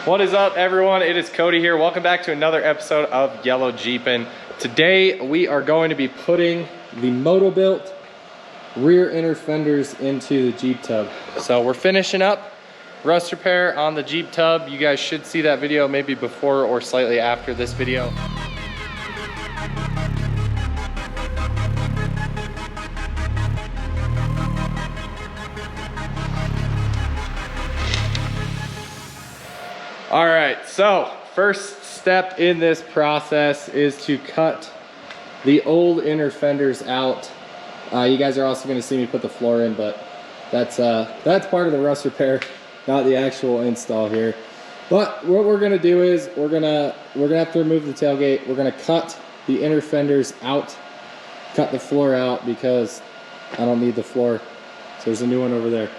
What is up, everyone? It is Cody here. Welcome back to another episode of Yellow Jeepin'. Today we are going to be putting the MotoBilt rear inner fenders into the Jeep tub. So we're finishing up rust repair on the Jeep tub. You guys should see that video maybe before or slightly after this video. All right, so first step in this process is to cut the old inner fenders out. You guys are also going to see me put the floor in, but that's part of the rust repair, not the actual install here. But what we're going to do is we're gonna have to remove the tailgate. We're going to cut the inner fenders out, cut the floor out because I don't need the floor. So there's a new one over there.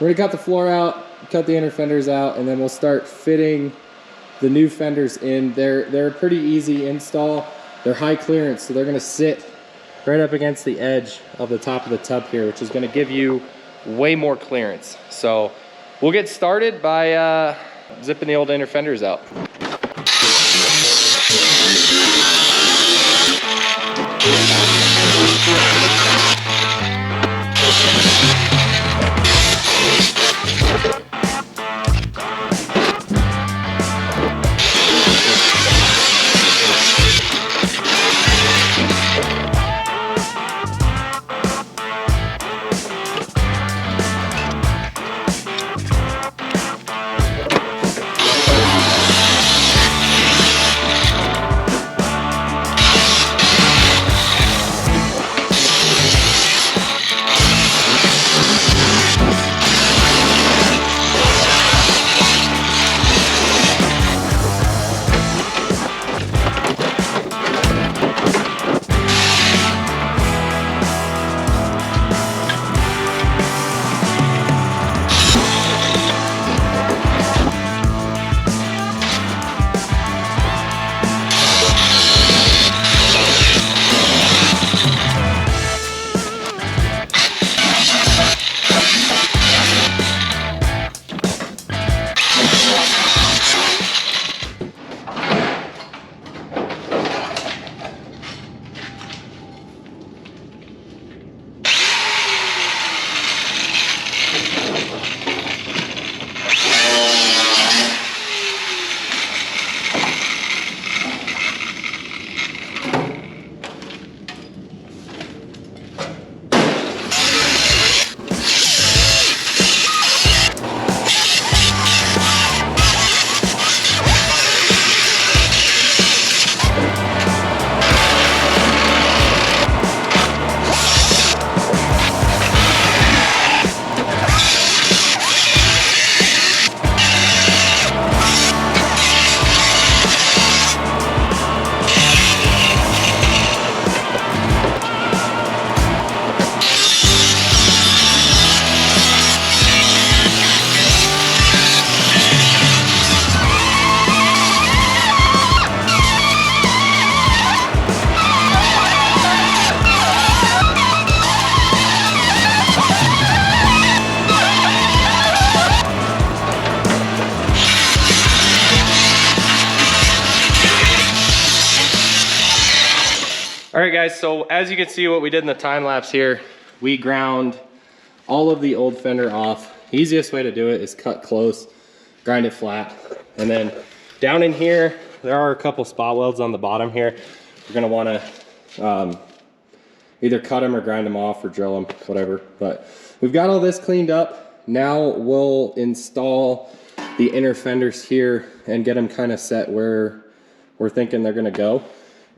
We're going to cut the floor out, cut the inner fenders out, and then we'll start fitting the new fenders in. They're a pretty easy install. They're high clearance, so they're going to sit right up against the edge of the top of the tub here, which is going to give you way more clearance. So we'll get started by zipping the old inner fenders out. All right, guys, so as you can see what we did in the time lapse here, we ground all of the old fender off. Easiest way to do it is cut close, grind it flat, and then down in here, there are a couple spot welds on the bottom here. You're gonna wanna either cut them or grind them off or drill them, whatever. But we've got all this cleaned up. Now we'll install the inner fenders here and get them kind of set where we're thinking they're gonna go.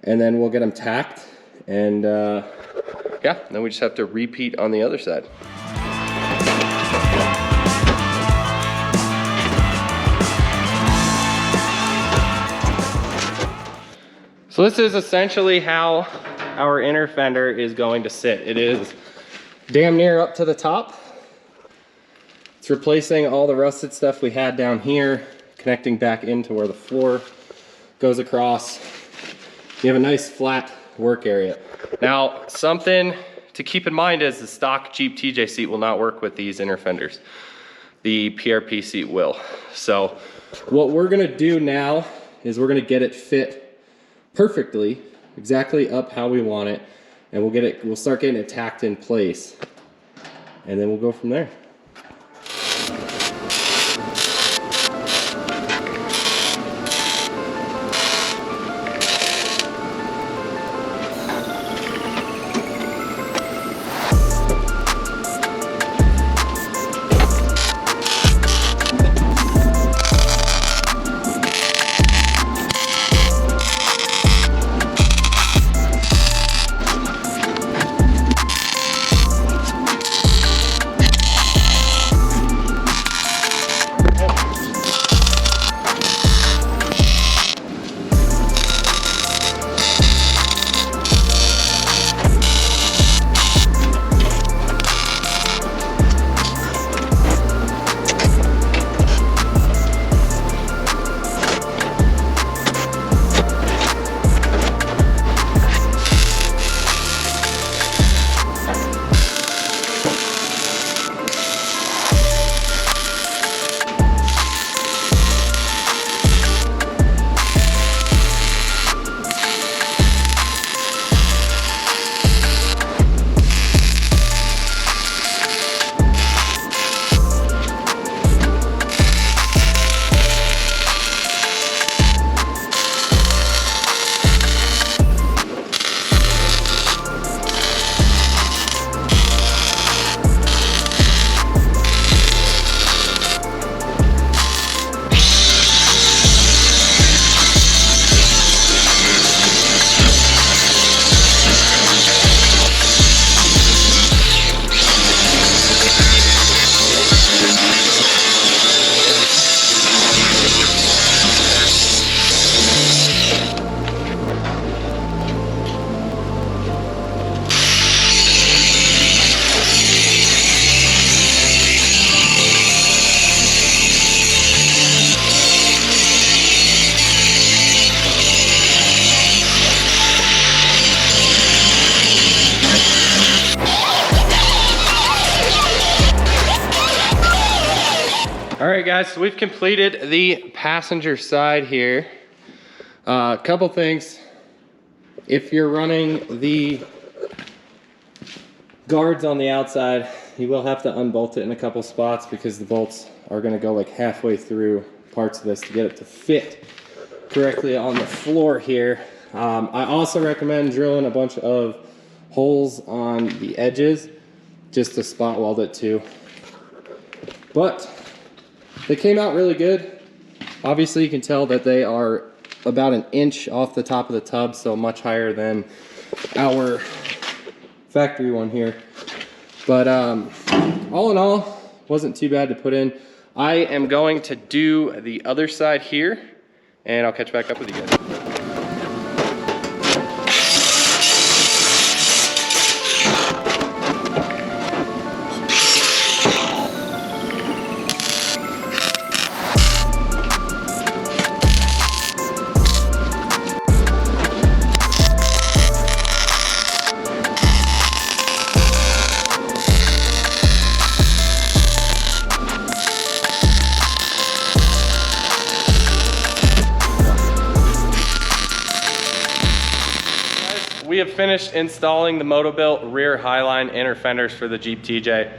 And then we'll get them tacked, and yeah, then we just have to repeat on the other side. So this is essentially how our inner fender is going to sit. It is damn near up to the top. It's replacing all the rusted stuff we had down here, connecting back into where the floor goes across. You have a nice flat work area. Now, something to keep in mind is the stock Jeep TJ seat will not work with these inner fenders. the PRP seat will. So what we're gonna do now is we're gonna get it fit perfectly, exactly up how we want it, and we'll start getting it tacked in place, and then we'll go from there. All right, guys, so we've completed the passenger side here. A couple things. If you're running the guards on the outside, you will have to unbolt it in a couple spots because the bolts are gonna go like halfway through parts of this to get it to fit correctly on the floor here. I also recommend drilling a bunch of holes on the edges just to spot weld it too. But they came out really good. Obviously you can tell that they are about an inch off the top of the tub, so much higher than our factory one here. But all in all, wasn't too bad to put in. I am going to do the other side here, and I'll catch back up with you guys. We have finished installing the MotoBilt rear highline inner fenders for the Jeep TJ.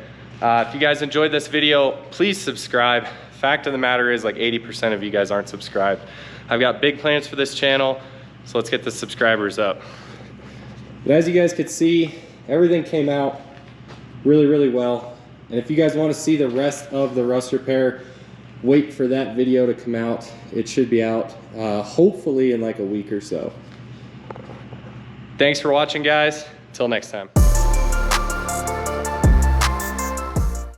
If you guys enjoyed this video, please subscribe. Fact of the matter is, like 80% of you guys aren't subscribed. I've got big plans for this channel, so let's get the subscribers up. But as you guys could see, everything came out really, really well. And if you guys want to see the rest of the rust repair, wait for that video to come out. It should be out hopefully in like a week or so. Thanks for watching, guys. Till next time.